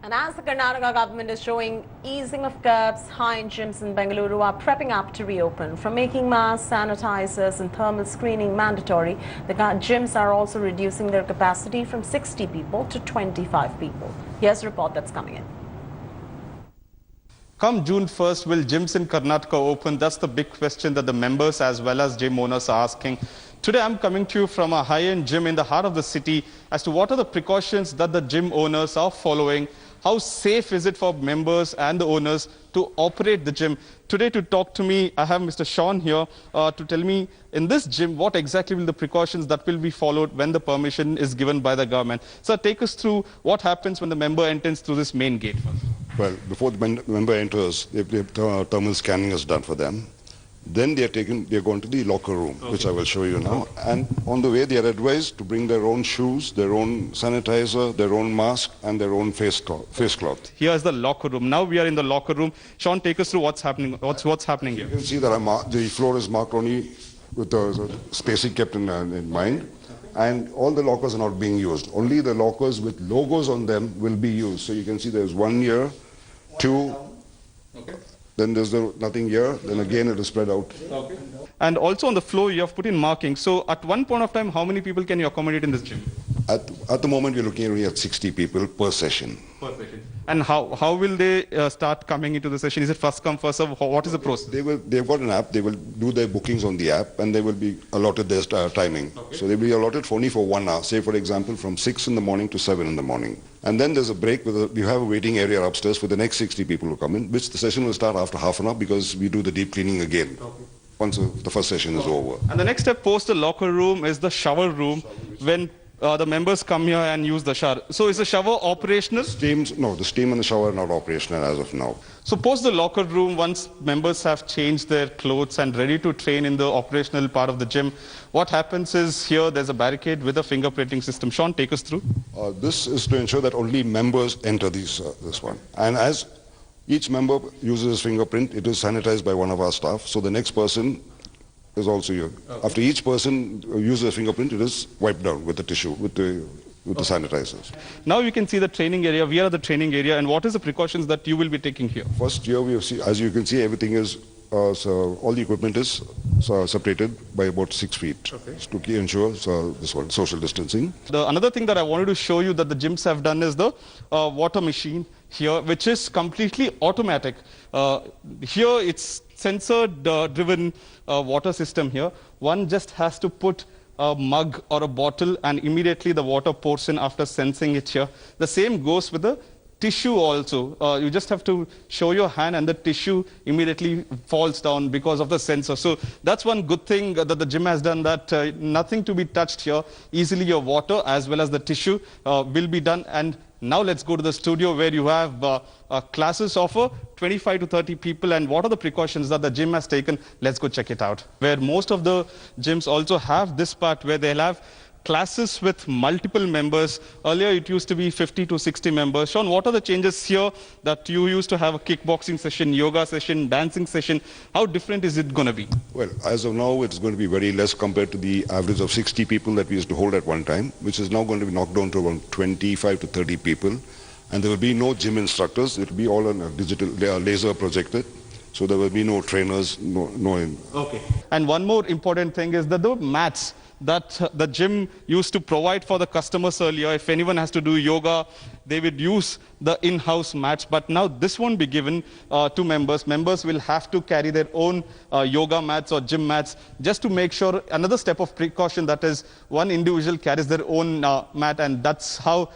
And as the Karnataka government is showing easing of curbs, high-end gyms in Bengaluru are prepping up to reopen. From making masks, sanitizers and thermal screening mandatory, the gyms are also reducing their capacity from 60 people to 25 people. Here's a report that's coming in. Come June 1st, will gyms in Karnataka open? That's the big question that the members as well as gym owners are asking. Today I'm coming to you from a high-end gym in the heart of the city as to what are the precautions that the gym owners are following. How safe is it for members and the owners to operate the gym? Today to talk to me, I have Mr. Sean here to tell me in this gym what exactly will the precautions that will be followed when the permission is given by the government. So take us through what happens when the member enters through this main gate. Well, before the member enters, thermal scanning is done for them. Then they are going to the locker room, which I will show you now. And on the way, they are advised to bring their own shoes, their own sanitizer, their own mask, and their own face cloth. Here's the locker room. Now we are in the locker room. Sean, take us through what's happening. What's happening here? You can see that the floor is marked only with the spacing kept in mind. And all the lockers are not being used. Only the lockers with logos on them will be used. So you can see there's 1 year, 2, then there's nothing here, then again it is spread out. Okay. And also on the floor you have put in marking. So at one point of time, how many people can you accommodate in this gym? At the moment we're looking only at 60 people per session. Per session. And how will they start coming into the session? Is it first come, first serve? What is the process? They've got an app, they will do their bookings on the app and they will be allotted their timing. Okay. So they will be allotted only for 1 hour, say for example from 6 in the morning to 7 in the morning. And then there's a break, we have a waiting area upstairs for the next 60 people who come in, which the session will start after half an hour because we do the deep cleaning again. Okay. Once the first session is over. And the next step post the locker room is the shower room when the members come here and use the shower. So is the shower operational? No, the steam and the shower are not operational as of now. So post the locker room, once members have changed their clothes and ready to train in the operational part of the gym, what happens is here there's a barricade with a fingerprinting system. Sean, take us through. This is to ensure that only members enter this one. And as each member uses his fingerprint, it is sanitized by one of our staff. So the next person is also here. Okay. After each person uses a fingerprint, it is wiped down with the tissue, with the sanitizers. Now you can see the training area. We are at the training area. And what is the precautions that you will be taking here? First here, we have seen, as you can see, everything is, so all the equipment is separated by about 6 feet. Okay. To ensure this one, social distancing. Another thing that I wanted to show you that the gyms have done is the water machine here, which is completely automatic. Here it's sensor-driven water system here. One just has to put a mug or a bottle and immediately the water pours in after sensing it here. The same goes with the tissue also. You just have to show your hand and the tissue immediately falls down because of the sensor. So that's one good thing that the gym has done, that nothing to be touched here. Easily your water as well as the tissue will be done. And now let's go to the studio where you have classes of 25 to 30 people, and what are the precautions that the gym has taken? Let's go check it out. Where most of the gyms also have this part where they'll have classes with multiple members. Earlier it used to be 50 to 60 members. Sean, what are the changes here that you used to have a kickboxing session, yoga session, dancing session? How different is it going to be? Well, as of now, it's going to be very less compared to the average of 60 people that we used to hold at one time, which is now going to be knocked down to around 25 to 30 people. And there will be no gym instructors. It will be all on a digital, laser projected. So there will be no trainers, no. Okay. And one more important thing is that the mats that the gym used to provide for the customers earlier. If anyone has to do yoga, they would use the in-house mats. But now this won't be given to members. Members will have to carry their own yoga mats or gym mats just to make sure. Another step of precaution, that is one individual carries their own mat, and that's how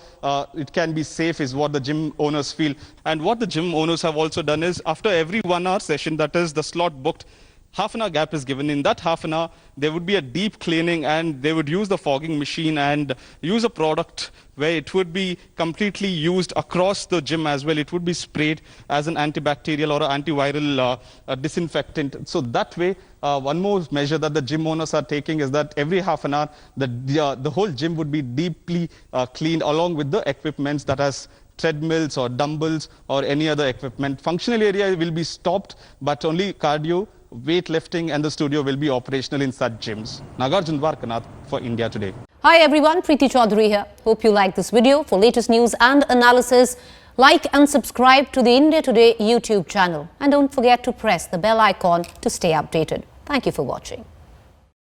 it can be safe, is what the gym owners feel. And what the gym owners have also done is after every 1 hour session, that is the slot booked, half an hour gap is given. In that half an hour, there would be a deep cleaning and they would use the fogging machine and use a product where it would be completely used across the gym as well. It would be sprayed as an antibacterial or antiviral disinfectant. So that way, one more measure that the gym owners are taking is that every half an hour, the whole gym would be deeply cleaned along with the equipments, that has treadmills or dumbbells or any other equipment. Functional area will be stopped, but only cardio, weightlifting and the studio will be operational in such gyms. Nagarjun Dwarkanath for India Today. Hi everyone, Preeti Chaudhary here. Hope you like this video. For latest news and analysis, Like and subscribe to the India Today YouTube channel. And don't forget to press the bell icon to stay updated. Thank you for watching.